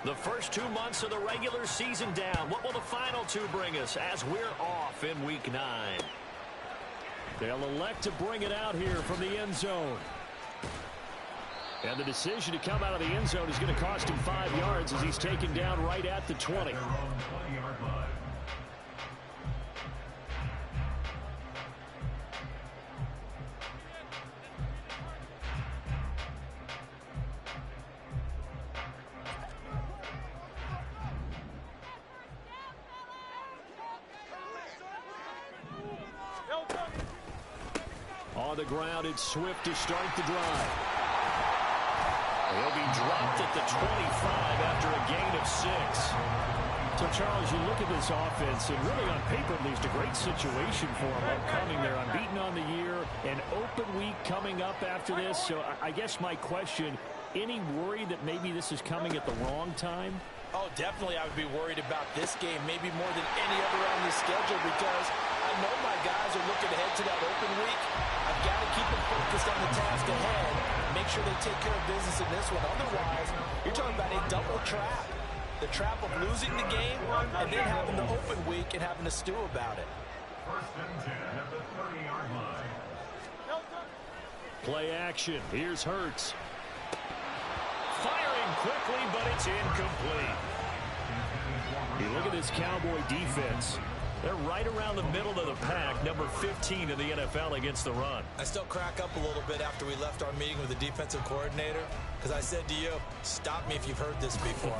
The first 2 months of the regular season down. What will the final two bring us as we're off in Week 9? They'll elect to bring it out here from the end zone. And the decision to come out of the end zone is going to cost him 5 yards as he's taken down right at the 20. On the ground, it's Swift to start the drive. He'll be dropped at the 25 after a gain of 6. So, Charles, you look at this offense, and really on paper, at least a great situation for them upcoming. They're unbeaten on the year, an open week coming up after this. So, I guess my question, any worry that maybe this is coming at the wrong time? Oh, definitely I would be worried about this game, maybe more than any other on the schedule, because I know my guys are looking ahead to that open week. I've got to keep them focused on the task ahead, make sure they take care of business in this one. Otherwise, you're talking about a double trap. The trap of losing the game and then having the open week and having to stew about it. First and 10 at the 30-yard line. Play action. Here's Hurts. Firing quickly, but it's incomplete. You look at this Cowboy defense. They're right around the middle of the pack, number 15 in the NFL against the run. I still crack up a little bit after we left our meeting with the defensive coordinator, because I said to you, stop me if you've heard this before.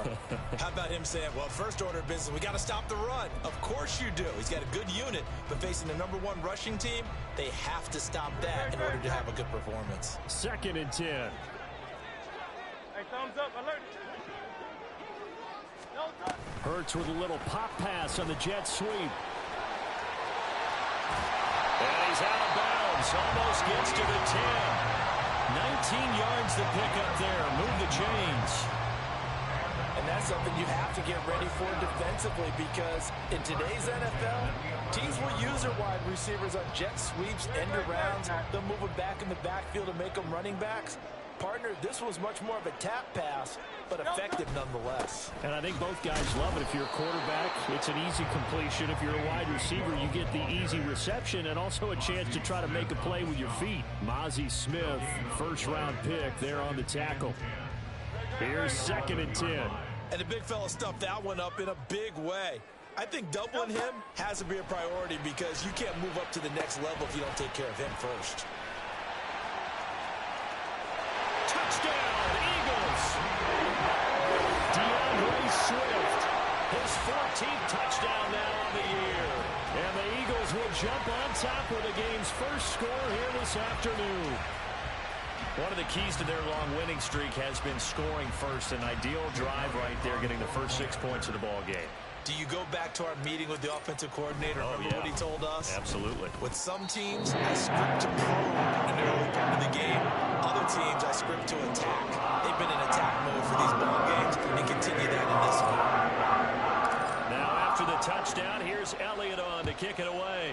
How about him saying, well, first order of business, we got to stop the run. Of course you do. He's got a good unit, but facing the number 1 rushing team, they have to stop that in order to have a good performance. 2nd and 10. Hey, thumbs up, alert. Hurts with a little pop pass on the jet sweep. And he's out of bounds. Almost gets to the 10. 19 yards to pick up there. Move the chains. And that's something you have to get ready for defensively, because in today's NFL, teams will use their wide receivers on jet sweeps, end arounds. They'll move them back in the backfield to make them running backs. Partner, this was much more of a tap pass, but effective nonetheless. And I think both guys love it. If you're a quarterback, it's an easy completion. If you're a wide receiver, you get the easy reception and also a chance to try to make a play with your feet. Mozzie Smith, first-round pick there on the tackle. Here's 2nd and 10. And the big fella stuffed that one up in a big way. I think doubling him has to be a priority, because you can't move up to the next level if you don't take care of him first. Touchdown, Eagles! DeAndre Swift, his 14th touchdown now on the year. And the Eagles will jump on top with the game's first score here this afternoon. One of the keys to their long winning streak has been scoring first. An ideal drive right there, getting the first 6 points of the ball game. Do you go back to our meeting with the offensive coordinator? Remember what he told us? Absolutely. With some teams, I script to probe in the early part of the game. Other teams, I script to attack. They've been in attack mode for these ball games and continue that in this one. Now after the touchdown, here's Elliott on to kick it away.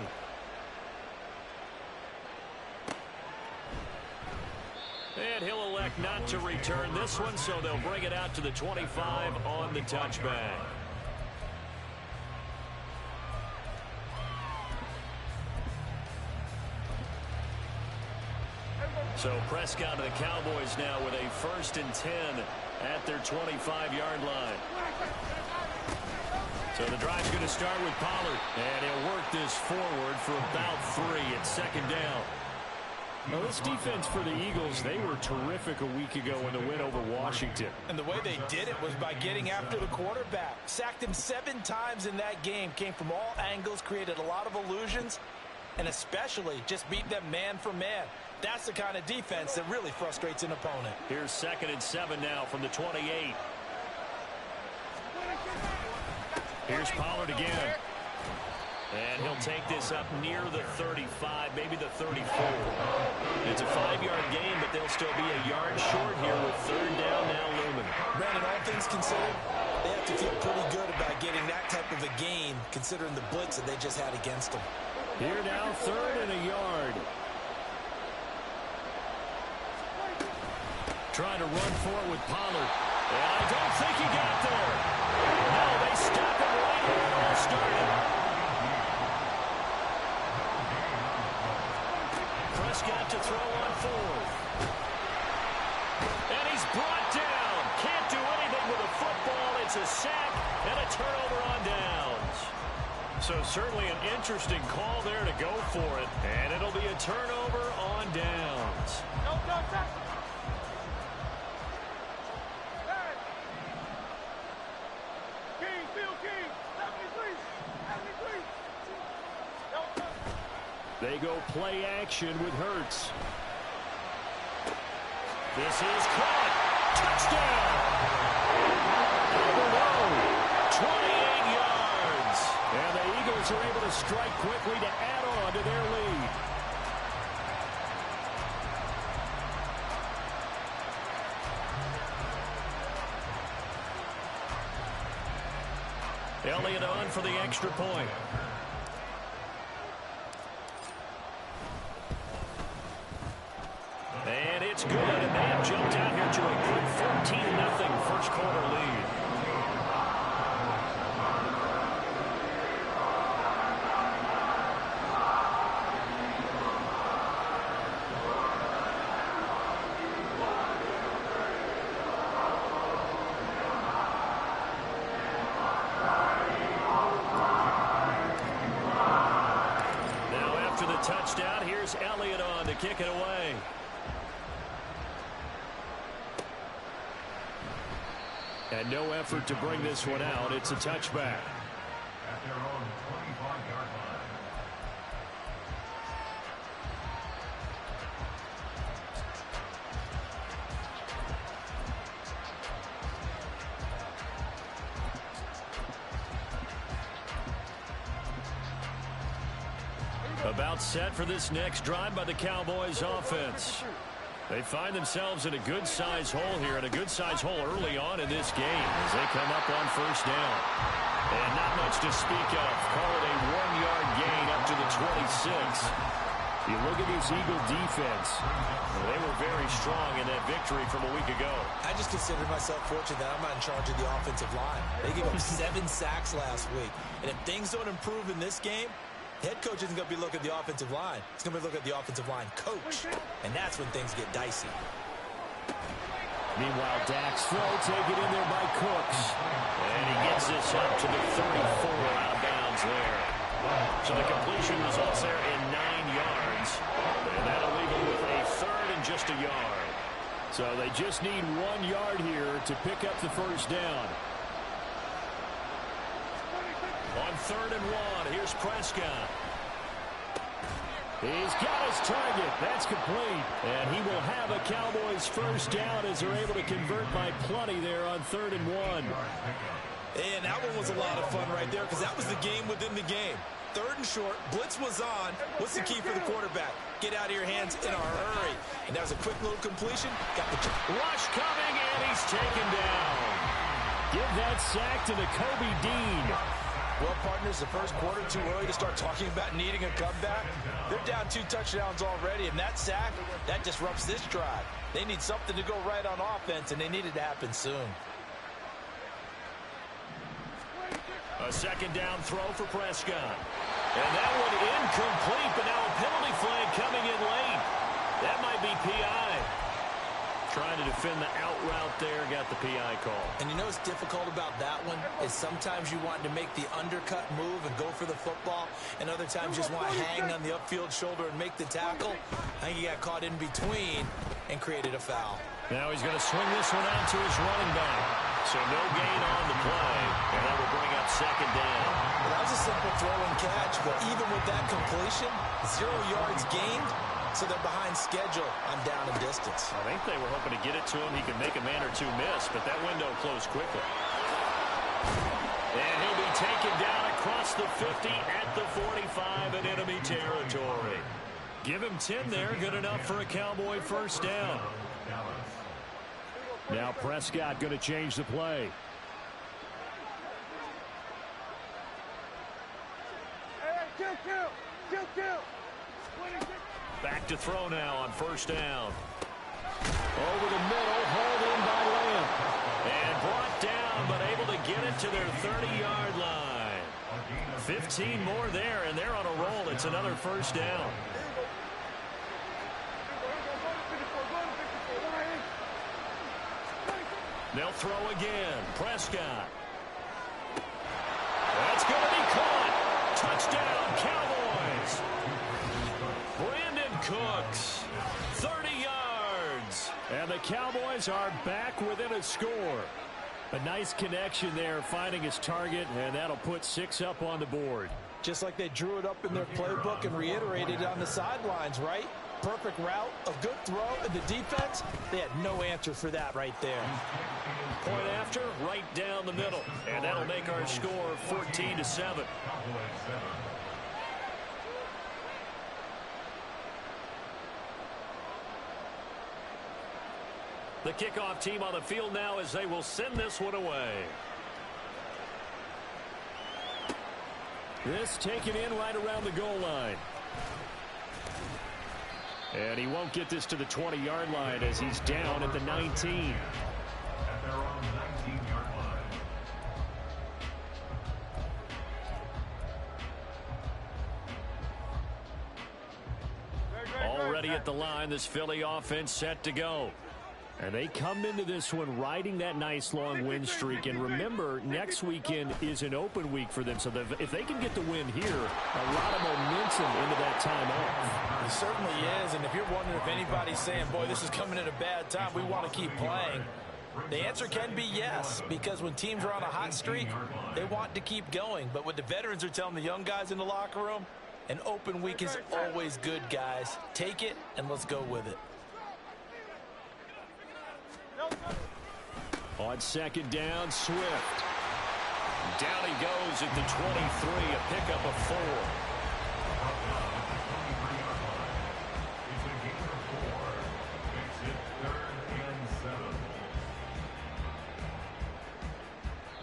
And he'll elect not to return this one, so they'll bring it out to the 25 on the touchback. So Prescott and the Cowboys now with a 1st and 10 at their 25-yard line. So the drive's going to start with Pollard, and he'll work this forward for about 3. It's 2nd down. Now, this defense for the Eagles, they were terrific a week ago in the win over Washington. And the way they did it was by getting after the quarterback. Sacked him 7 times in that game. Came from all angles, created a lot of illusions, and especially just beat them man for man. That's the kind of defense that really frustrates an opponent. Here's 2nd and 7 now from the 28. Here's Pollard again. And he'll take this up near the 35, maybe the 34. It's a 5-yard gain, but they'll still be a yard short here with 3rd down now looming. Brandon, all things considered, they have to feel pretty good about getting that type of a gain, considering the blitz that they just had against them. Here now, 3rd and a yard. Trying to run for it with Pollard. And I don't think he got there. No, they stop him right where it all started. Prescott to throw on fourth. And he's brought down. Can't do anything with a football. It's a sack and a turnover on downs. So certainly an interesting call there to go for it. And it'll be a turnover on downs. They go play action with Hurts. This is caught. Touchdown. Albert 28 yards. And the Eagles are able to strike quickly to add on to their lead. Elliott on for the extra point. And it's good, and they have jumped out here to a good 14-0 first quarter lead. Now after the touchdown, here's Elliott on to kick it away. And no effort to bring this one out. It's a touchback. At their own 25-yard line. About set for this next drive by the Cowboys offense. They find themselves in a good-sized hole here, and a good-sized hole early on in this game as they come up on first down. And not much to speak of. Call it a 1-yard gain up to the 26. You look at this Eagle defense. They were very strong in that victory from a week ago. I just consider myself fortunate that I'm not in charge of the offensive line. They gave up 7 sacks last week. And if things don't improve in this game, head coach isn't going to be looking at the offensive line. He's going to be looking at the offensive line coach. And that's when things get dicey. Meanwhile, Dak's throw taken in there by Cooks. And he gets this up to the 34 out of bounds there. So the completion results there in 9 yards. And that'll leave him with a third and just a yard. So they just need 1 yard here to pick up the first down. On 3rd and 1, here's Prescott. He's got his target. That's complete. And he will have a Cowboys first down as they're able to convert by plenty there on 3rd and 1. And that one was a lot of fun right there because that was the game within the game. 3rd and short, blitz was on. What's the key for the quarterback? Get out of your hands in a hurry. And that was a quick little completion. Got the rush coming, and he's taken down. Give that sack to the Kobe Dean. Well, partners, the first quarter too early to start talking about needing a comeback. They're down 2 touchdowns already, and that sack, that disrupts this drive. They need something to go right on offense, and they need it to happen soon. A 2nd down throw for Prescott. And that one incomplete, but now a penalty flag coming in late. That might be PI. Trying to defend the out route there, got the PI call. And you know what's difficult about that one is sometimes you want to make the undercut move and go for the football, and other times you just want to hang on the upfield shoulder and make the tackle. I think he got caught in between and created a foul. Now he's going to swing this one out to his running back. So no gain on the play, and that will bring up 2nd down. Well, that was a simple throw and catch, but even with that completion, 0 yards gained. So they're behind schedule on down and distance. I think they were hoping to get it to him. He could make a man or two miss, but that window closed quickly. And he'll be taken down across the 50 at the 45 in enemy territory. Give him 10 there. Good enough for a Cowboy first down. Now Prescott going to change the play. Back to throw now on first down. Over the middle, hauled in by Lamb. And out to their 30-yard line. 15 more there, and they're on a roll. It's another first down. They'll throw again. Prescott. That's going to be caught. Touchdown, Cowboys. Brandon Cooks, 30 yards. And the Cowboys are back within a score. A nice connection there, finding his target, and that'll put 6 up on the board. Just like they drew it up in their playbook and reiterated it on the sidelines, right? Perfect route, a good throw, and the defense, they had no answer for that right there. Point after, right down the middle. And that'll make our score 14-7. The kickoff team on the field now as they will send this one away. This taken in right around the goal line. And he won't get this to the 20-yard line as he's down at the 19. At their own 19-yard line. Already at the line, this Philly offense set to go. And they come into this one riding that nice long win streak. And remember, next weekend is an open week for them. So if they can get the win here, a lot of momentum into that time off. It certainly is. And if you're wondering if anybody's saying, boy, this is coming at a bad time, we want to keep playing, the answer can be yes. Because when teams are on a hot streak, they want to keep going. But what the veterans are telling the young guys in the locker room, an open week is always good, guys. Take it and let's go with it. On second down, Swift. Down he goes at the 23, a pickup of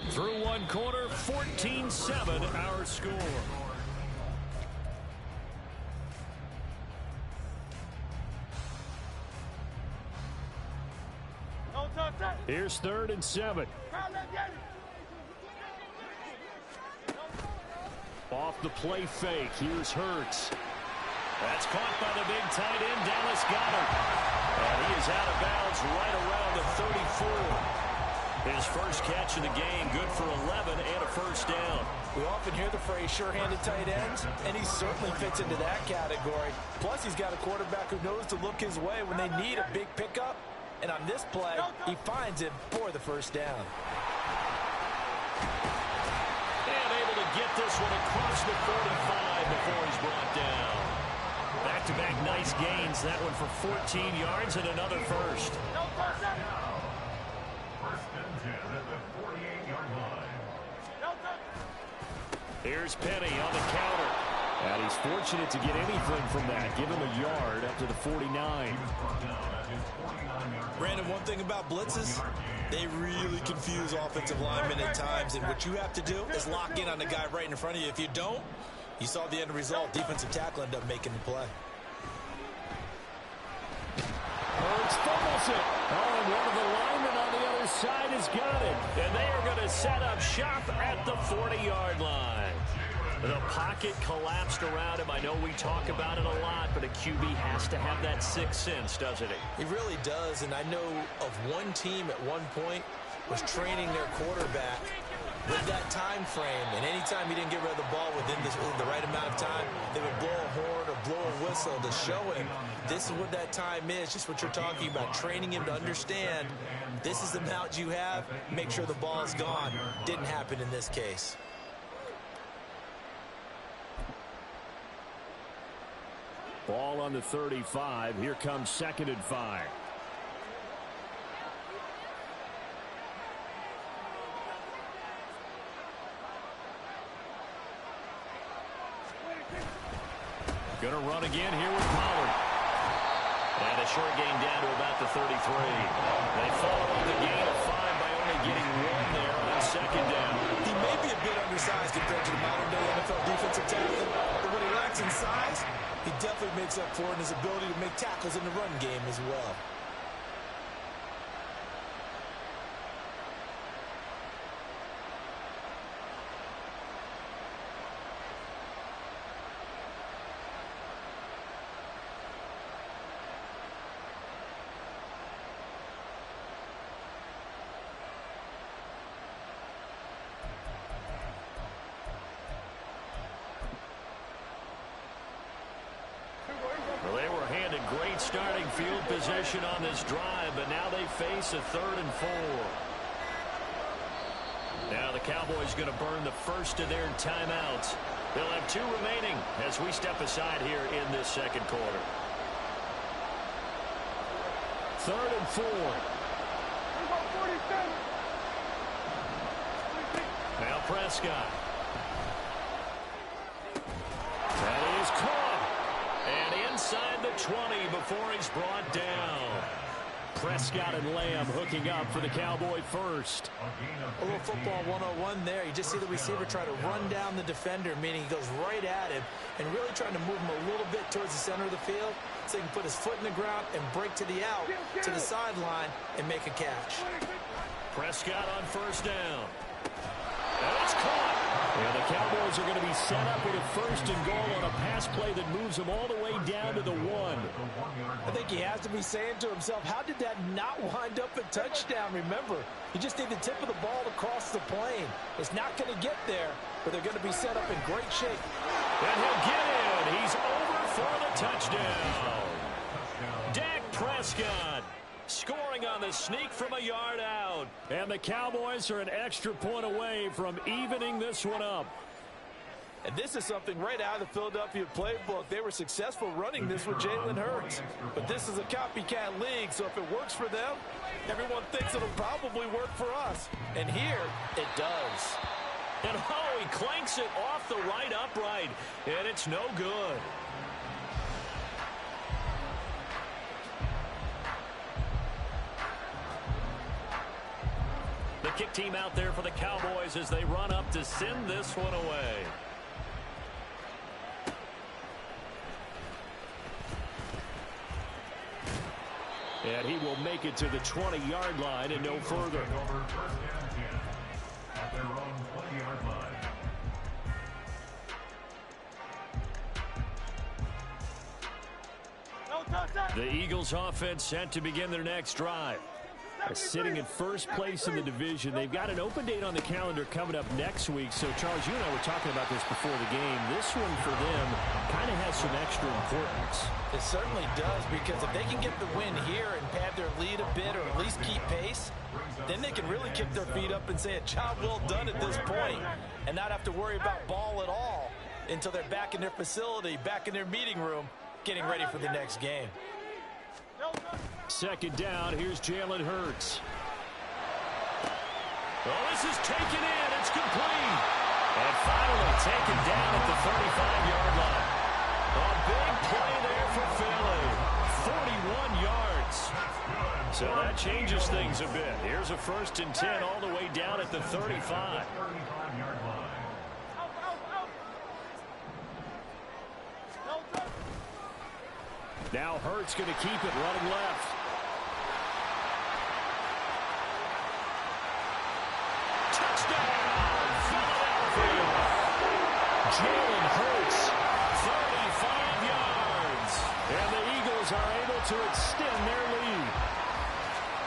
4. Through one quarter, 14-7 our score. Here's 3rd and 7. Off the play fake. Here's Hurts. That's caught by the big tight end, Dallas Goedert. And he is out of bounds right around the 34. His first catch of the game, good for 11 and a first down. We often hear the phrase sure-handed tight ends, and he certainly fits into that category. Plus, he's got a quarterback who knows to look his way when they need a big pickup. And on this play, he finds him for the first down. And able to get this one across the 45 before he's brought down. Back-to-back nice gains. That one for 14 yards and another first. First and 10 at the 48-yard line. Here's Penny on the counter. And he's fortunate to get anything from that. Give him a yard up to the 49. Brandon, one thing about blitzes, they really confuse offensive linemen at times. And what you have to do is lock in on the guy right in front of you. If you don't, you saw the end result. Defensive tackle ended up making the play. Hurts fumbles it. Oh, and one of the linemen on the other side has got it. And they are going to set up shop at the 40-yard line. The pocket collapsed around him. I know we talk about it a lot, but a QB has to have that sixth sense, doesn't he? He really does, and I know of one team at one point was training their quarterback with that time frame, and anytime he didn't get rid of the ball within the right amount of time, they would blow a horn or blow a whistle to show him this is what that time is, just what you're talking about, training him to understand this is the amount you have, make sure the ball is gone. Didn't happen in this case. Ball on the 35. Here comes 2nd and 5. Gonna run again here with Pollard. And a short gain down to about the 33. They follow up the gain of 5 by only getting 1 there on 2nd down. He may be a bit undersized compared to the modern-day NFL defensive tackle, but what he lacks in size, he definitely makes up for it in his ability to make tackles in the run game as well. great starting field position on this drive, but now they face a 3rd and 4. Now the Cowboys going to burn the first of their timeouts. They'll have 2 remaining as we step aside here in this second quarter. 3rd and 4. Now Prescott. That is caught. And inside the 20 before he's brought down. Prescott and Lamb hooking up for the Cowboy first. A little football 101 there. You just see the receiver try to run down the defender, meaning he goes right at him and really trying to move him a little bit towards the center of the field so he can put his foot in the ground and break to the out, to the sideline, and make a catch. Prescott on first down. And it's caught. And the Cowboys are going to be set up with a 1st and goal on a pass play that moves them all the way down to the 1. I think he has to be saying to himself, how did that not wind up a touchdown? Remember, you just need the tip of the ball to cross the plane. It's not going to get there, but they're going to be set up in great shape. And he'll get in. He's over for the touchdown. Dak Prescott scoring on the sneak from a yard out. And the Cowboys are an extra point away from evening this one up. And this is something right out of the Philadelphia playbook. They were successful running this with Jalen Hurts. But this is a copycat league, so if it works for them, everyone thinks it'll probably work for us. And here, it does. And oh, he clanks it off the right upright. And it's no good. The kick team out there for the Cowboys as they run up to send this one away. And he will make it to the 20-yard line and no further. At their own 20-yard line. The Eagles offense set to begin their next drive. Sitting in first place in the division. They've got an open date on the calendar coming up next week. So, Charles, you and I were talking about this before the game. This one for them kind of has some extra importance. It certainly does, because if they can get the win here and pad their lead a bit or at least keep pace, then they can really kick their feet up and say a job well done at this point and not have to worry about ball at all until they're back in their facility, back in their meeting room, getting ready for the next game. Second down, here's Jalen Hurts. Oh, this is taken in. It's complete. And finally taken down at the 35-yard line. A big play there for Philly. 41 yards. So that changes things a bit. Here's a 1st and 10 all the way down at the 35. Now Hurts going to keep it running left. Touchdown, Philadelphia. Jalen Hurts, 35 yards. And the Eagles are able to extend their lead.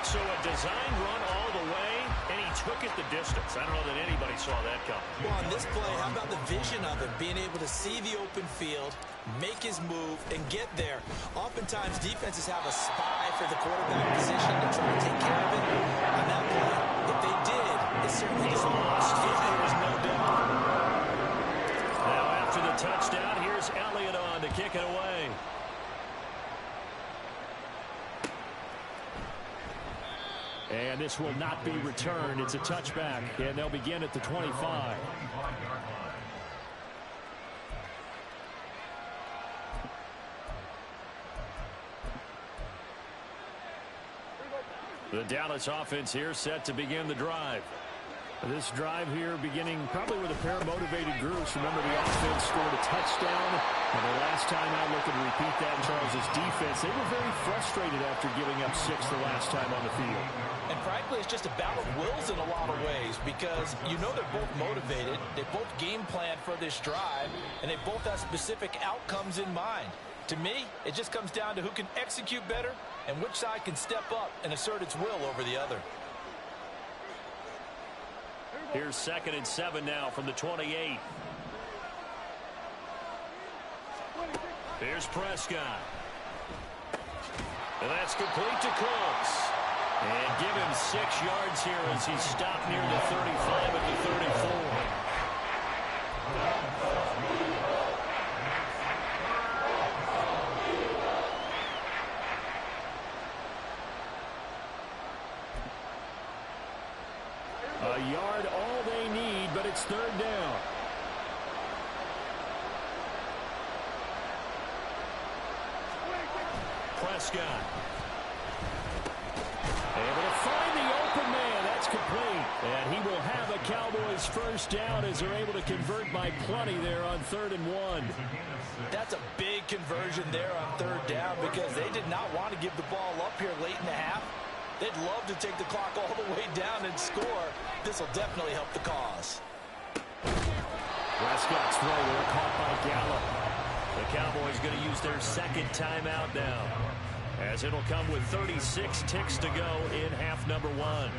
So a design run all the way, and he took it the distance. I don't know that anybody saw that coming. Well, on this play, how about the vision of it? Being able to see the open field, make his move, and get there. Oftentimes, defenses have a spy for the quarterback position to try to take care of it. On that play, if they did, it certainly gets lost. There is no doubt. Now, after the touchdown, here's Elliott on to kick it away. And this will not be returned. It's a touchback, and they'll begin at the 25. The Dallas offense here set to begin the drive. This drive here beginning probably with a pair of motivated groups. Remember, the offense scored a touchdown. And the last time out, looking to repeat that in Charles' defense, they were very frustrated after giving up 6 the last time on the field. And frankly, it's just a battle of wills in a lot of ways, because you know they're both motivated, they both game plan for this drive, and they both have specific outcomes in mind. To me, it just comes down to who can execute better and which side can step up and assert its will over the other. Here's 2nd and 7 now from the 28. Here's Prescott. And that's complete to Cooks. And give him 6 yards here as he stopped near the 35 at the 34. A yard all they need, but it's 3rd down. Prescott. Able to find the open man. That's complete. And he will have a Cowboys 1st down as they're able to convert by plenty there on 3rd and 1. That's a big conversion there on 3rd down because they did not want to give the ball up here late in the half. They'd love to take the clock all the way down and score. This will definitely help the cause. Prescott's throw there caught by Gallup. The Cowboys going to use their 2nd timeout now, as it'll come with 36 ticks to go in half number 1.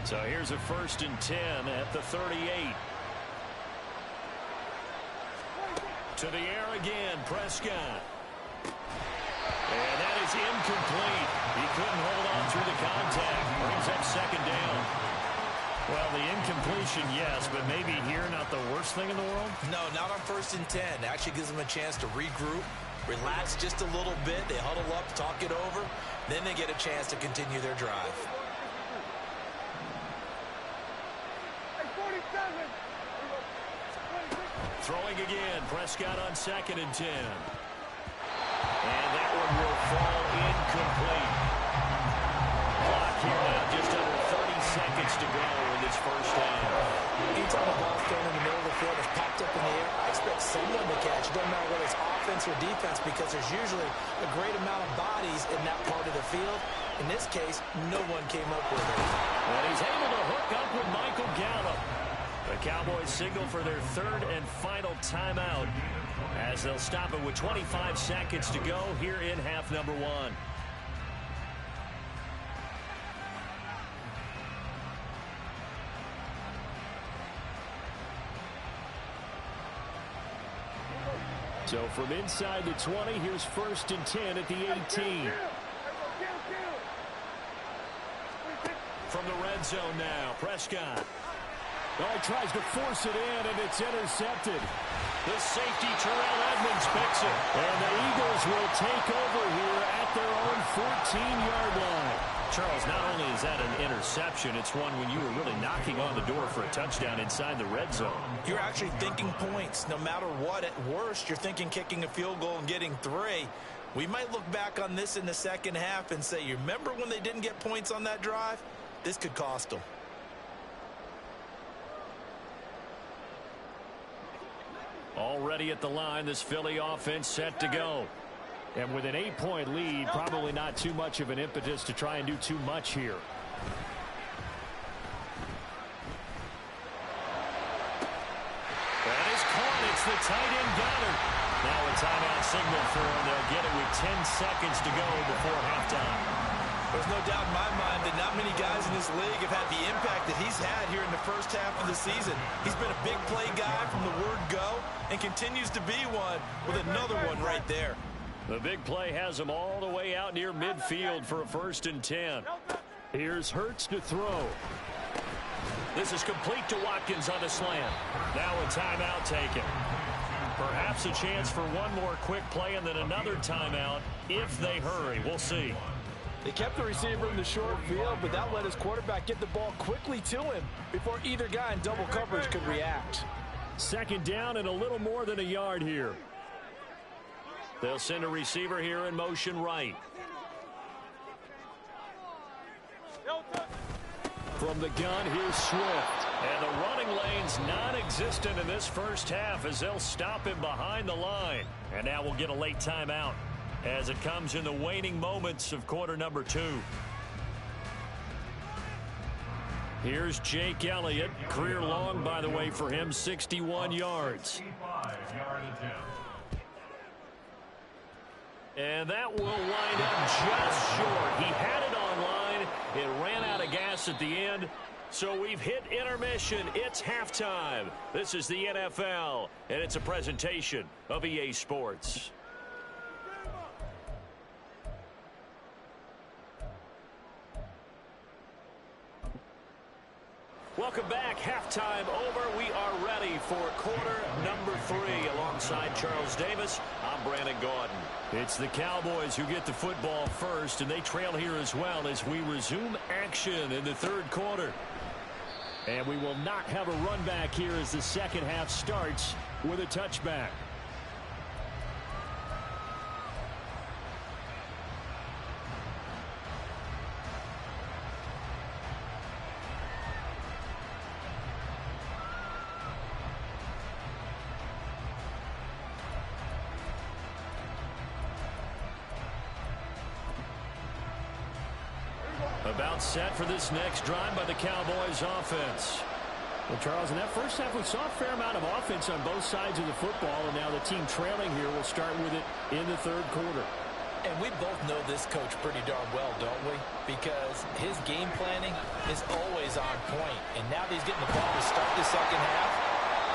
So here's a 1st and 10 at the 38. To the air again, Prescott. And that is incomplete. He couldn't hold on through the contact. Brings up 2nd down. Well, the incompletion, yes, but maybe here not the worst thing in the world? No, not on 1st and 10. Actually gives them a chance to regroup, relax just a little bit. They huddle up, talk it over. Then they get a chance to continue their drive. Throwing again, Prescott on 2nd and 10. And that one will fall incomplete. Clock here now, just under 30 seconds to go in this 1st down. Anytime the ball's thrown in the middle of the field, it's popped up in the air, I expect someone to catch. It doesn't matter whether it's offense or defense because there's usually a great amount of bodies in that part of the field. In this case, no one came up with it. And he's able to hook up with Michael Gallup. The Cowboys signal for their 3rd and final timeout as they'll stop it with 25 seconds to go here in half number 1. So from inside the 20, here's 1st and 10 at the 18. From the red zone now, Prescott. Oh, he tries to force it in, and it's intercepted. The safety, Terrell Edmonds, picks it. And the Eagles will take over here at their own 14-yard line. Charles, not only is that an interception, it's one when you were really knocking on the door for a touchdown inside the red zone. You're actually thinking points. No matter what, at worst, you're thinking kicking a field goal and getting 3. We might look back on this in the 2nd half and say, you remember when they didn't get points on that drive? This could cost them. Already at the line, this Philly offense set to go. And with an 8-point lead, probably not too much of an impetus to try and do too much here. That is caught. It's the tight end Goddard. Now a timeout signal for him. They'll get it with 10 seconds to go before halftime. There's no doubt in my mind that not many guys in this league have had the impact that he's had here in the 1st half of the season. He's been a big play guy from the word go and continues to be one with another one right there. The big play has him all the way out near midfield for a 1st and 10. Here's Hurts to throw. This is complete to Watkins on the slant. Now a timeout taken. Perhaps a chance for one more quick play and then another timeout if they hurry. We'll see. They kept the receiver in the short field, but that let his quarterback get the ball quickly to him before either guy in double coverage could react. 2nd down and a little more than a yard here. They'll send a receiver here in motion right. From the gun, here's Swift. And the running lane's non-existent in this 1st half as they'll stop him behind the line. And now we'll get a late timeout as it comes in the waning moments of quarter number 2. Here's Jake Elliott. Career long, by the way, for him, 61 yards. And that will wind up just short. He had it online. It ran out of gas at the end. So we've hit intermission. It's halftime. This is the NFL, and it's a presentation of EA Sports. Welcome back. Halftime over. We are ready for quarter number 3. Alongside Charles Davis, I'm Brandon Gaudin. It's the Cowboys who get the football first, and they trail here as well as we resume action in the third quarter. And we will not have a run back here as the second half starts with a touchback. About set for this next drive by the Cowboys offense. Well, Charles, in that first half, we saw a fair amount of offense on both sides of the football, and now the team trailing here will start with it in the third quarter. And we both know this coach pretty darn well, don't we? Because his game planning is always on point. And now that he's getting the ball to start the second half,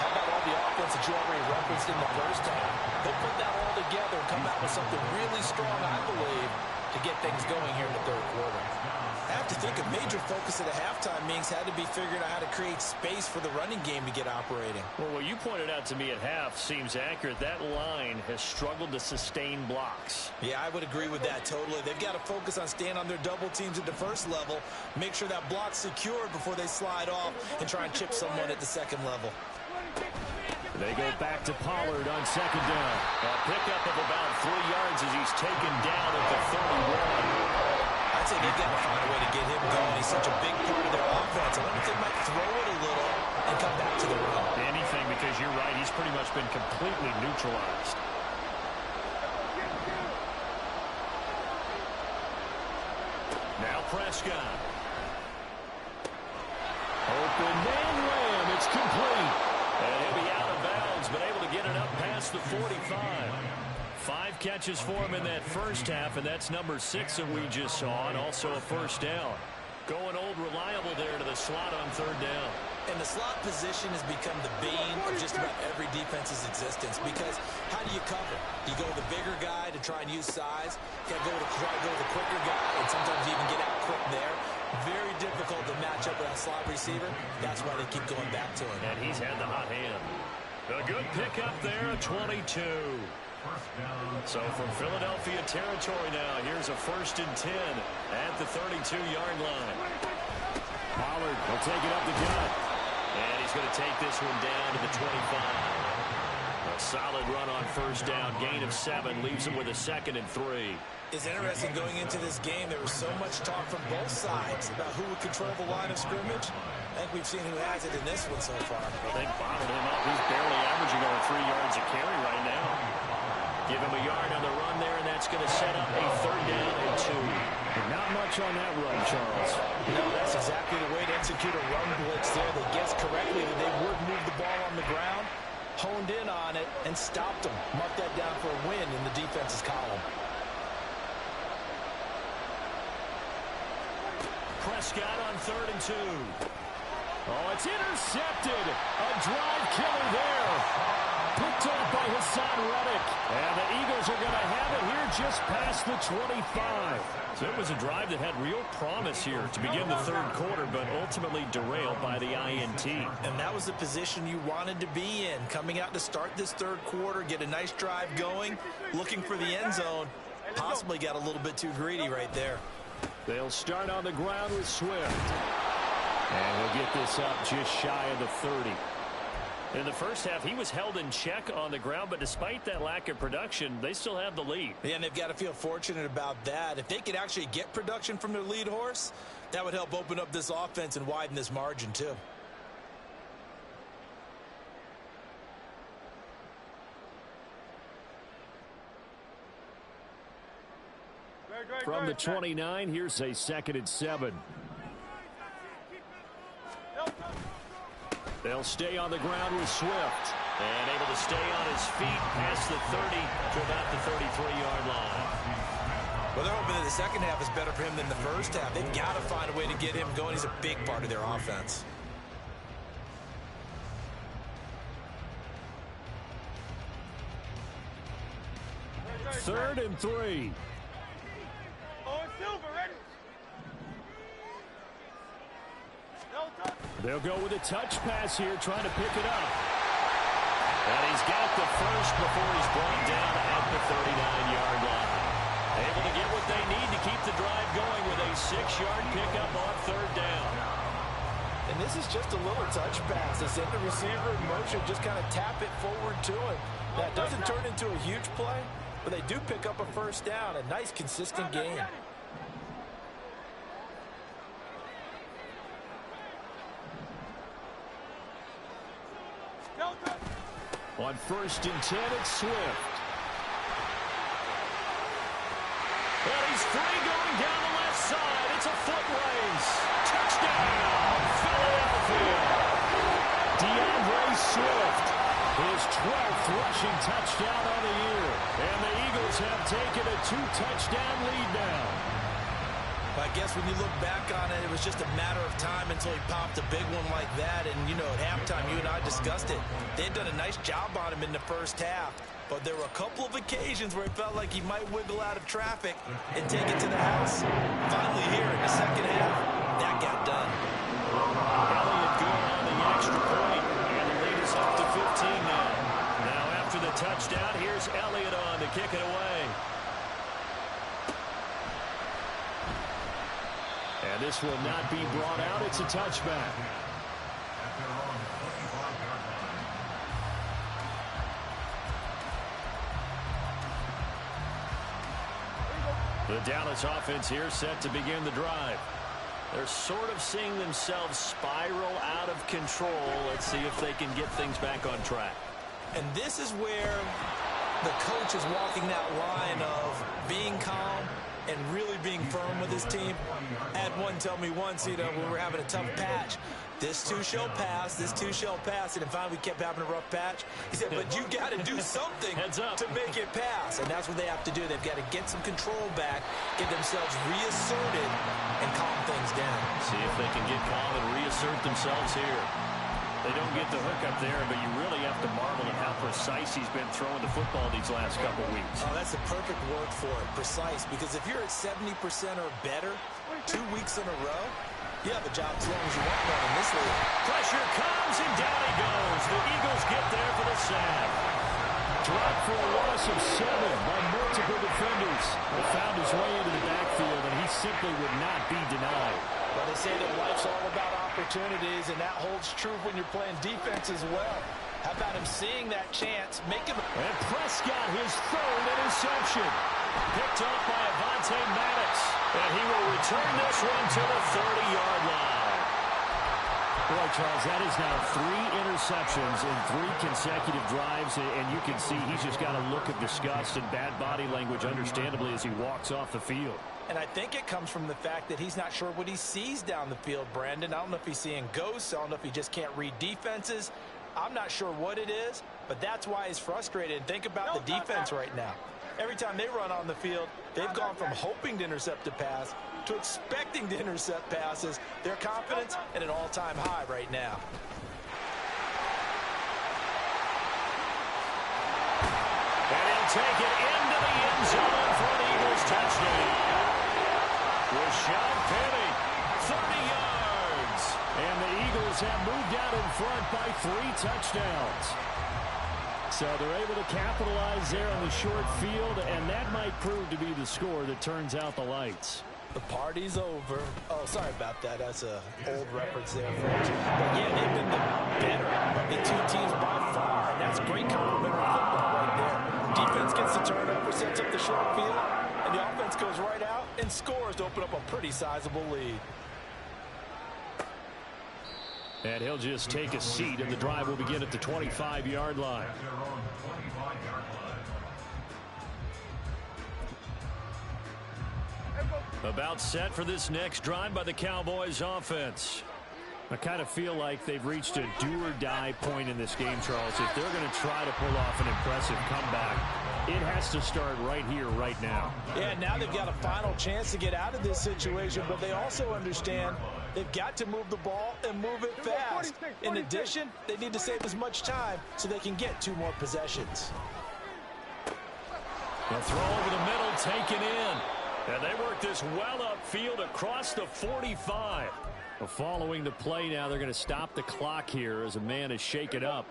how about all the offense that you already referenced in the first half? They'll put that all together and come out with something really strong, I believe, to get things going here in the third quarter. I have to think a major focus at the halftime means had to be figuring out how to create space for the running game to get operating. Well, what you pointed out to me at half seems accurate. That line has struggled to sustain blocks. Yeah, I would agree with that totally. They've got to focus on staying on their double teams at the first level, make sure that block's secured before they slide off and try and chip someone at the second level. They go back to Pollard on second down. A pickup of about 3 yards as he's taken down at the 31. I'd say they've got to find a way to get him going. He's such a big part of their offense. I wonder if they might throw it a little and come back to the run. Anything, because you're right. He's pretty much been completely neutralized. Now Prescott. Open man ram. It's complete. And he'll be out of bounds, but able to get it up past the 45. 5 catches for him in that first half, and that's number 6 that we just saw, and also a first down. Going old reliable there to the slot on third down. And the slot position has become the bane of just about every defense's existence, because how do you cover? You go with the bigger guy to try and use size. You got to try to go with the quicker guy, and sometimes you even get out quick there. Very difficult to match up with that slot receiver. That's why they keep going back to him. And he's had the hot hand. A good pickup there, 22. So from Philadelphia territory now, here's a 1st and 10 at the 32-yard line. Pollard will take it up the gut. And he's going to take this one down to the 25. A solid run on first down. Gain of 7 leaves him with a 2nd and 3. It's interesting going into this game. There was so much talk from both sides about who would control the line of scrimmage. I think we've seen who has it in this one so far. They bottled him up. He's barely averaging over 3 yards a carry right now. Give him a yard on the run there, and that's going to set up a 3rd down and 2. Not much on that run, Charles. No, that's exactly the way to execute a run blitz there. They guessed correctly that they would move the ball on the ground, honed in on it, and stopped them. Mark that down for a win in the defense's column. Prescott on 3rd and 2. Oh, it's intercepted. A drive killer there. Picked up by Hassan Reddick. And the Eagles are going to have it here just past the 25. So it was a drive that had real promise here to begin the third quarter, but ultimately derailed by the INT. And that was the position you wanted to be in. Coming out to start this third quarter, get a nice drive going, looking for the end zone. Possibly got a little bit too greedy right there. They'll start on the ground with Swift. And we'll get this up just shy of the 30. In the first half, he was held in check on the ground, but despite that lack of production, they still have the lead. Yeah, and they've got to feel fortunate about that. If they could actually get production from their lead horse, that would help open up this offense and widen this margin too. From the 29, here's a 2nd and 7. They'll stay on the ground with Swift. And able to stay on his feet past the 30 to about the 33-yard line. Well, they're hoping that the second half is better for him than the first half. They've got to find a way to get him going. He's a big part of their offense. Third and 3. Oh, it's Silver, ready? No touch. They'll go with a touch pass here, trying to pick it up. And he's got the first before he's brought down at the 39-yard line. Able to get what they need to keep the drive going with a 6-yard pickup on third down. And this is just a little touch pass. They send the receiver in motion, just kind of tap it forward to him. That doesn't turn into a huge play, but they do pick up a first down. A nice, consistent game. On first and 10, it's Swift. And he's free going down the left side. It's a foot race. Touchdown, Philadelphia. DeAndre Swift, his 12th rushing touchdown on the year. And the Eagles have taken a 2-touchdown lead now. I guess when you look back on it, it was just a matter of time until he popped a big one like that. And, you know, at halftime, you and I discussed it. They'd done a nice job on him in the first half. But there were a couple of occasions where it felt like he might wiggle out of traffic and take it to the house. Finally here in the second half, that got done. Elliott good on the extra point. And the lead is up to 15 now. Now after the touchdown, here's Elliott on to kick it away. And this will not be brought out. It's a touchback. The Dallas offense here set to begin the drive. They're sort of seeing themselves spiral out of control. Let's see if they can get things back on track. And this is where the coach is walking that line of being calm and really being firm with his team. I had one tell me once, you know, when we were having a tough patch, this too shall pass, this too shall pass. And finally we kept having a rough patch. He said, but you got to do something to make it pass. And that's what they have to do. They've got to get some control back, get themselves reasserted, and calm things down. See if they can get calm and reassert themselves here. They don't get the hook up there, but you really have to marvel at how precise he's been throwing the football these last couple weeks. Oh, that's the perfect word for it, precise, because if you're at 70% or better 2 weeks in a row, you have a job as long as you want one in this league. Pressure comes, and down he goes. The Eagles get there for the sack. Dropped for a loss of 7 by multiple defenders. He found his way into the backfield, and he simply would not be denied. Well, they say that life's all about opportunities, and that holds true when you're playing defense as well. How about him seeing that chance, making... And Prescott, his third interception. Picked up by Avonte Maddox. And he will return this one to the 30-yard line. Boy, Charles, that is now 3 interceptions in 3 consecutive drives, and you can see he's just got a look of disgust and bad body language, understandably, as he walks off the field. And I think it comes from the fact that he's not sure what he sees down the field, Brandon. I don't know if he's seeing ghosts. I don't know if he just can't read defenses. I'm not sure what it is, but that's why he's frustrated. Think about the defense right now. Every time they run on the field, they've gone from hoping to intercept a pass to expecting to intercept passes. Their confidence at an all-time high right now. And he'll take it into the end zone for an Eagles touchdown. Rashad Penny, 30 yards. And the Eagles have moved out in front by 3 touchdowns. So they're able to capitalize there on the short field, and that might prove to be the score that turns out the lights. The party's over. Oh, sorry about that. That's an old reference there, folks. But, yeah, they've been the better of the 2 teams by far, and that's great complimentary football right there. Defense gets the turnover, sets up the short field, and the offense goes right out and scores to open up a pretty sizable lead. And he'll just take a seat, and the drive will begin at the 25-yard line. About set for this next drive by the Cowboys offense. I kind of feel like they've reached a do-or-die point in this game, Charles. If they're going to try to pull off an impressive comeback, it has to start right here, right now. Yeah, now they've got a final chance to get out of this situation, but they also understand they've got to move the ball and move it fast. In addition, they need to save as much time so they can get 2 more possessions. The throw over the middle, taken in. And they work this well upfield across the 45. Well, following the play now, they're going to stop the clock here as a man is shaken up.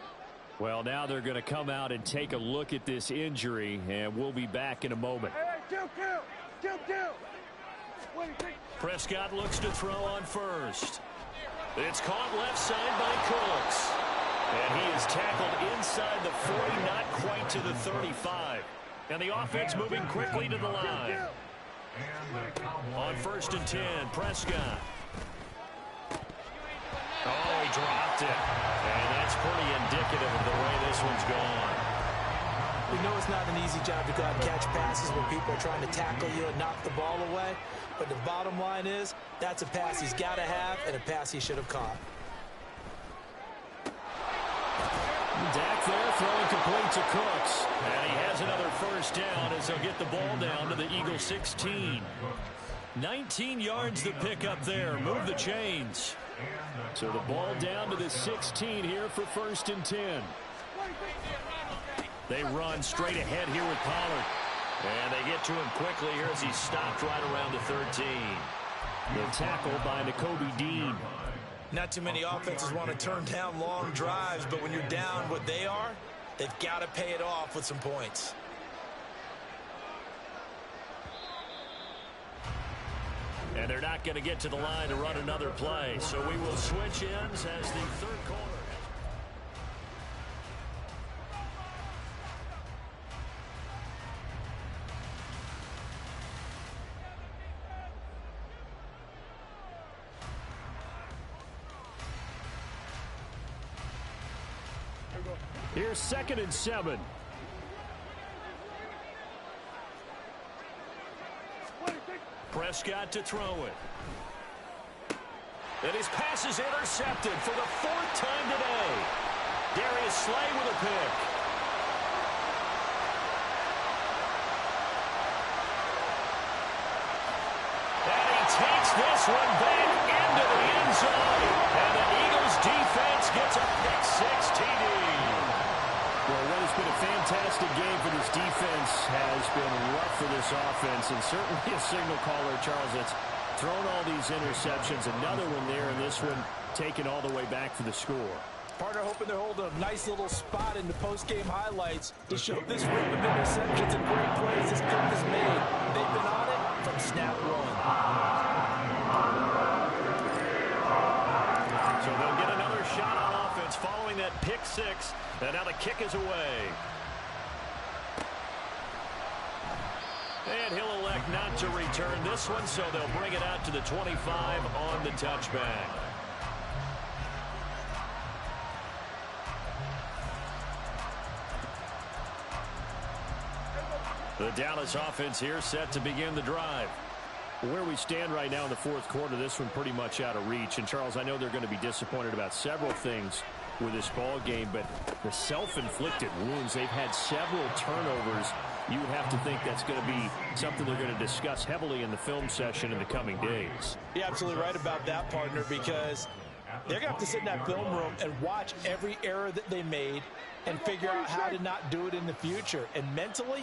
Well, now they're going to come out and take a look at this injury, and we'll be back in a moment. Prescott looks to throw on first. It's caught left side by Cooks. And he is tackled inside the 40, not quite to the 35. And the offense moving quickly to the line. On 1st and 10, Prescott. Oh, he dropped it. And that's pretty indicative of the way this one's gone. We know it's not an easy job to go out and catch passes when people are trying to tackle you and knock the ball away. But the bottom line is, that's a pass he's got to have and a pass he should have caught. Dak there throwing complete to Cooks. And he has another first down as they'll get the ball down to the Eagles 16. 19 yards to pick up there. Move the chains. So the ball down to the 16 here for 1st and 10. They run straight ahead here with Pollard. And they get to him quickly here as he's stopped right around the 13. The tackle by Nakobe Dean. Not too many offenses want to turn down long drives, but when you're down what they are, they've got to pay it off with some points. And they're not going to get to the line to run another play. So we will switch ends as the 3rd quarter. Here's 2nd and 7. Prescott to throw it. And his pass is intercepted for the 4th time today. Darius Slay with a pick. And he takes this one back into the end zone. And the Eagles defense gets a pick 6 TD. Well, what has been a fantastic game for this defense has been rough for this offense, and certainly a signal caller, Charles, that's thrown all these interceptions. Another one there, and this one taken all the way back for the score. Partner hoping they're holding a nice little spot in the post-game highlights to show this run of interceptions and great plays this Cook has made. They've been on it from snap one. So they'll get another shot on offense following that pick 6. And now the kick is away. And he'll elect not to return this one, so they'll bring it out to the 25 on the touchback. The Dallas offense here set to begin the drive. Where we stand right now in the 4th quarter, this one pretty much out of reach. And, Charles, I know they're going to be disappointed about several things with this ball game, but the self-inflicted wounds, they've had several turnovers. You would have to think that's going to be something they're going to discuss heavily in the film session in the coming days. You're absolutely right about that, partner, because they're going to have to sit in that film room and watch every error that they made and figure out how to not do it in the future. And mentally,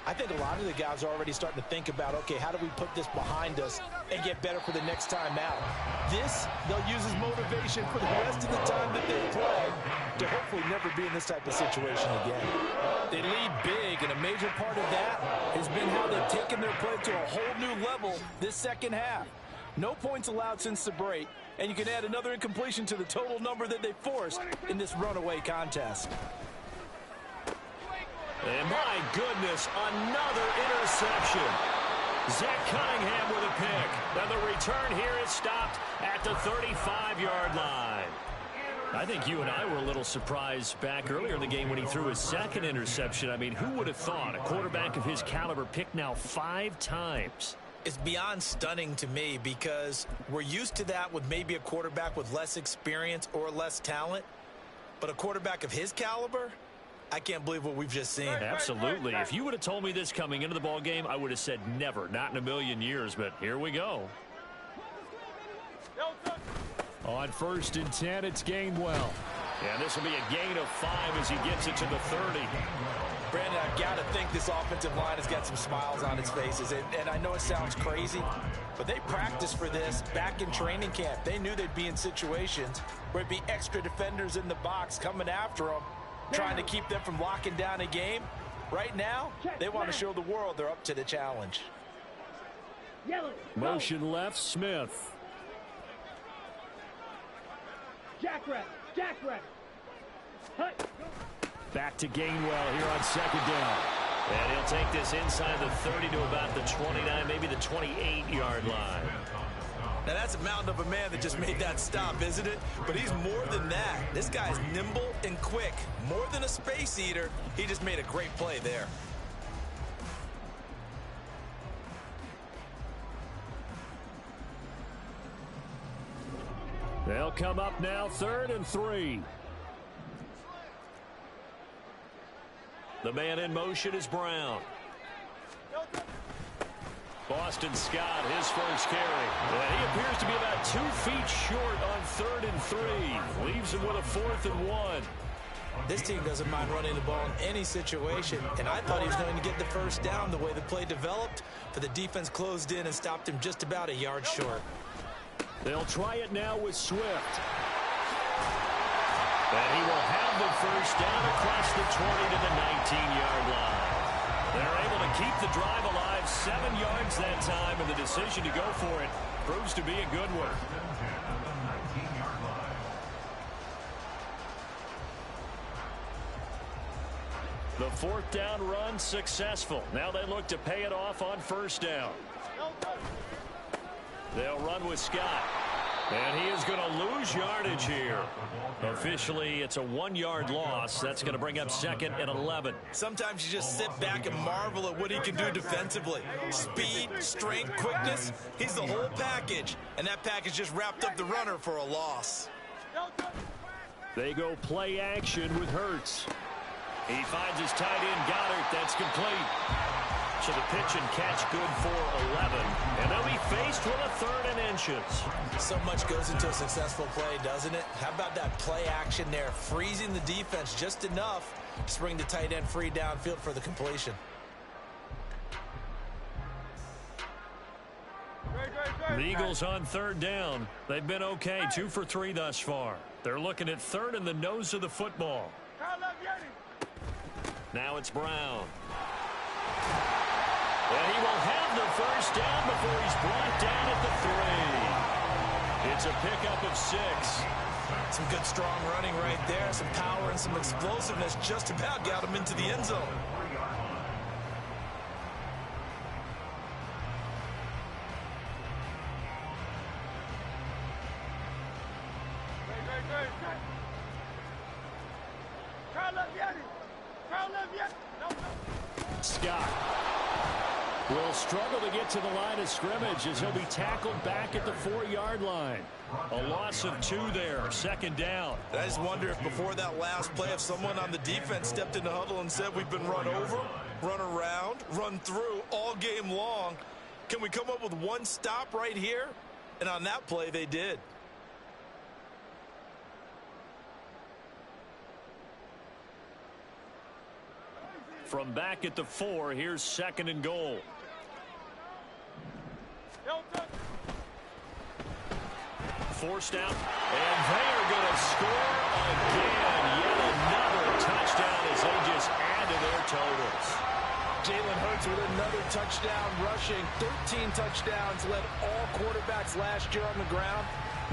I think a lot of the guys are already starting to think about, okay, how do we put this behind us and get better for the next time out? This, they'll use as motivation for the rest of the time that they play to hopefully never be in this type of situation again. They lead big, and a major part of that has been how they've taken their play to a whole new level this second half. No points allowed since the break, and you can add another incompletion to the total number that they forced in this runaway contest. And my goodness, another interception. Zach Cunningham with a pick. And the return here is stopped at the 35-yard line. I think you and I were a little surprised back earlier in the game when he threw his 2nd interception. I mean, who would have thought a quarterback of his caliber picked now 5 times? It's beyond stunning to me because we're used to that with maybe a quarterback with less experience or less talent. But a quarterback of his caliber, I can't believe what we've just seen. Absolutely. If you would have told me this coming into the ball game, I would have said never, not in a million years. But here we go. On 1st and 10, it's Gainwell. And this will be a gain of 5 as he gets it to the 30. Brandon, I've got to think this offensive line has got some smiles on its faces. And I know it sounds crazy, but they practiced for this back in training camp. They knew they'd be in situations where it'd be extra defenders in the box coming after them, trying to keep them from locking down a game. Right now, they want to show the world they're up to the challenge. Motion left, Smith. Jackrabbit. Back to Gainwell here on 2nd down. And he'll take this inside the 30 to about the 29, maybe the 28-yard line. Now, that's a mountain of a man that just made that stop, isn't it? But he's more than that. This guy's nimble and quick. More than a space eater, he just made a great play there. They'll come up now 3rd and 3. The man in motion is Brown. Boston Scott, his first carry. And he appears to be about 2 feet short on 3rd and 3. Leaves him with a 4th and 1. This team doesn't mind running the ball in any situation, and I thought he was going to get the first down the way the play developed, but the defense closed in and stopped him just about a yard short. They'll try it now with Swift. And he will have the first down across the 20 to the 19-yard line. They're able to keep the drive alive, 7 yards that time, and the decision to go for it proves to be a good one. The 4th down run successful. Now they look to pay it off on 1st down. They'll run with Scott. And he is going to lose yardage here. Officially, it's a 1-yard loss. That's going to bring up 2nd and 11. Sometimes you just sit back and marvel at what he can do defensively. Speed, strength, quickness. He's the whole package. And that package just wrapped up the runner for a loss. They go play action with Hurts. He finds his tight end, Goddard. That's complete. So the pitch and catch good for 11. And they'll be faced with a 3rd and inches. So much goes into a successful play, doesn't it? How about that play action there? Freezing the defense just enough to bring the tight end free downfield for the completion. The Eagles on 3rd down. They've been okay, 2 for 3 thus far. They're looking at 3rd in the nose of the football. Now it's Brown. And he will have the first down before he's brought down at the 3. It's a pickup of 6. Some good strong running right there. Some power and some explosiveness just about got him into the end zone. Scott will struggle to get to the line of scrimmage as he'll be tackled back at the 4-yard line. A loss of 2 there, 2nd down. I just wonder if before that last play, if someone on the defense stepped in the huddle and said, we've been run over, run around, run through all game long. Can we come up with one stop right here? And on that play, they did. From back at the 4, here's 2nd and goal. Forced out, and they are going to score again. Yet another touchdown as they just add to their totals. Jalen Hurts with another touchdown rushing. 13 touchdowns, led all quarterbacks last year on the ground.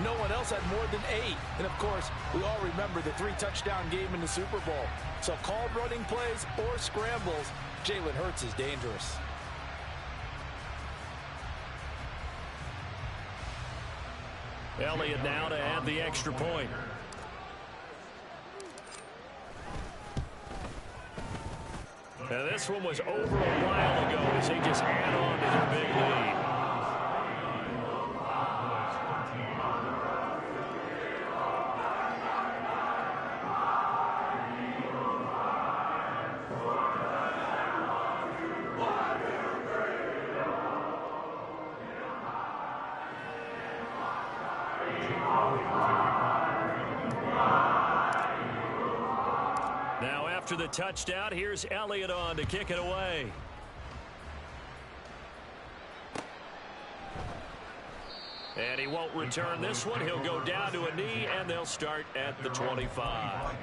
No one else had more than 8. And, of course, we all remember the 3-touchdown game in the Super Bowl. So called running plays or scrambles, Jalen Hurts is dangerous. Elliott now to add the extra point. Now this one was over a while ago as they just add on to their big lead. Now after the touchdown, here's Elliott on to kick it away. And he won't return this one. He'll go down to a knee, and they'll start at the 25.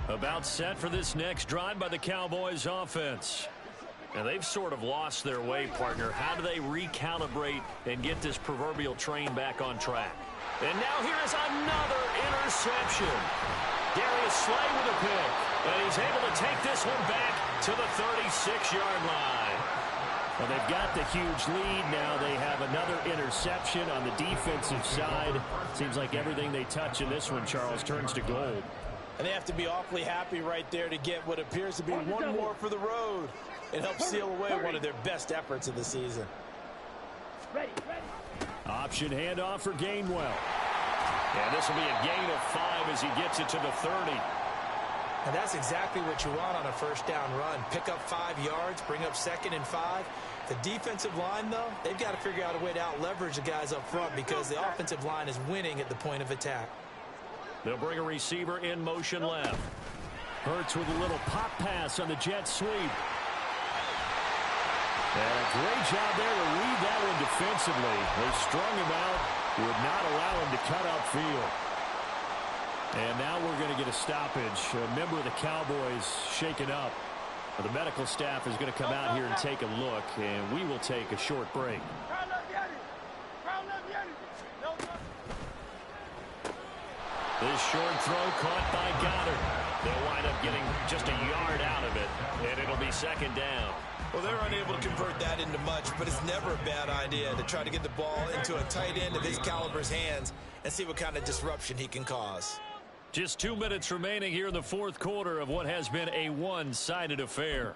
About set for this next drive by the Cowboys offense. And they've sort of lost their way, partner. How do they recalibrate and get this proverbial train back on track? And now here is another interception. Darius Slay with a pick. And he's able to take this one back to the 36-yard line. Well, they've got the huge lead. Now they have another interception on the defensive side. Seems like everything they touch in this one, Charles, turns to gold. And they have to be awfully happy right there to get what appears to be one more for the road. It helps seal away one of their best efforts of the season. Option handoff for Gainwell. And this will be a gain of 5 as he gets it to the 30. And that's exactly what you want on a first down run. Pick up 5 yards, bring up 2nd and 5. The defensive line, though, they've got to figure out a way to out-leverage the guys up front because the offensive line is winning at the point of attack. They'll bring a receiver in motion left. Hurts with a little pop pass on the jet sweep. And a great job there to read that one defensively. They strung him out, would not allow him to cut upfield. And now we're going to get a stoppage. A member of the Cowboys shaken up. The medical staff is going to come out here and take a look, and we will take a short break. This short throw caught by Goddard. They'll wind up getting just a yard out of it, and it'll be 2nd down. Well, they're unable to convert that into much, but it's never a bad idea to try to get the ball into a tight end of his caliber's hands and see what kind of disruption he can cause. Just 2 minutes remaining here in the 4th quarter of what has been a one-sided affair.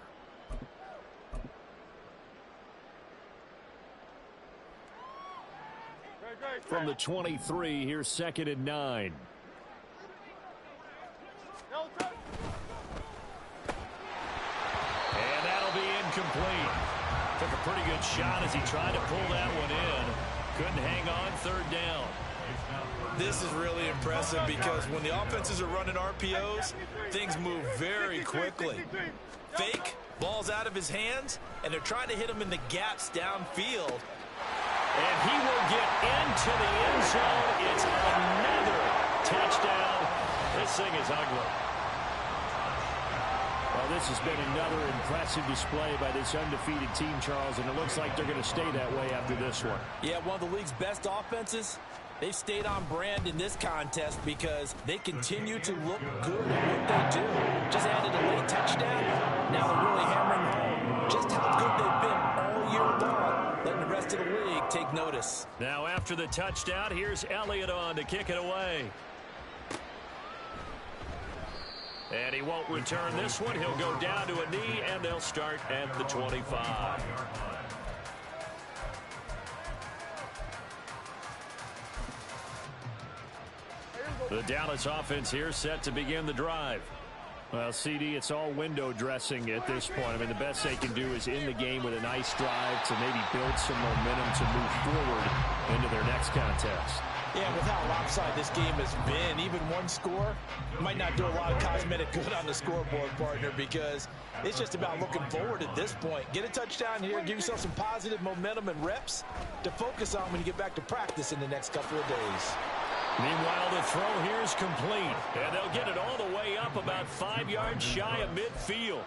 From the 23, here's 2nd and 9. And that'll be incomplete. Took a pretty good shot as he tried to pull that one in. Couldn't hang on, 3rd down. This is really impressive because when the offenses are running RPOs, things move very quickly. Fake, ball's out of his hands, and they're trying to hit him in the gaps downfield. And he will get into the end zone. It's another touchdown. This thing is ugly. Well, this has been another impressive display by this undefeated team, Charles, and it looks like they're going to stay that way after this one. Yeah, one of the league's best offenses. They've stayed on brand in this contest because they continue to look good at what they do. Just added a late touchdown. Now they're really hammering home just how good they've been all year long, letting the rest of the league take notice. Now after the touchdown, here's Elliott on to kick it away. And he won't return this one. He'll go down to a knee, and they'll start at the 25. The Dallas offense here set to begin the drive. Well, CD, it's all window dressing at this point. I mean, the best they can do is in the game with a nice drive to maybe build some momentum to move forward into their next contest. Yeah, with how lopsided this game has been, even one score might not do a lot of cosmetic good on the scoreboard, partner, because it's just about looking forward at this point. Get a touchdown here, give yourself some positive momentum and reps to focus on when you get back to practice in the next couple of days. Meanwhile, the throw here is complete, and they'll get it all the way up about 5 yards shy of midfield.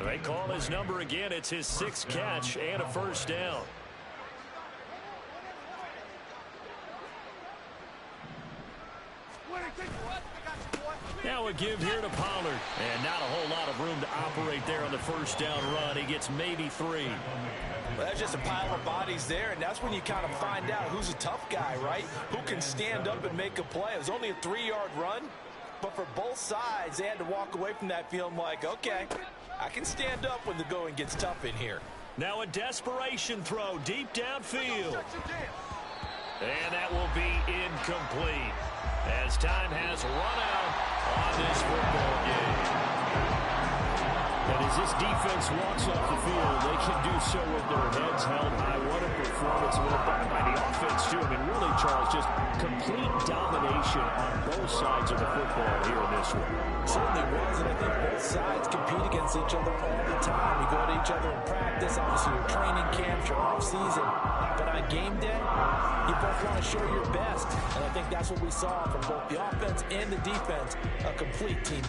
They call his number again. It's his 6th catch and a 1st down. Now a give here to Pollard, and not a whole lot of room to operate there on the 1st down run. He gets maybe 3. Well, that's just a pile of bodies there, and that's when you kind of find out who's a tough guy, right? Who can stand up and make a play. It was only a 3-yard run, but for both sides, they had to walk away from that feeling like, okay, I can stand up when the going gets tough in here. Now a desperation throw deep downfield. And that will be incomplete as time has run out on this football game. And as this defense walks off the field, they can do so with their heads held high. What a performance by the offense, too. I mean, really, Charles, just complete domination on both sides of the football here in this one. Certainly was, and I think both sides compete against each other all the time. You go to each other in practice, obviously your training camps, your off-season. But on game day, you both want to show your best. And I think that's what we saw from both the offense and the defense, a complete team.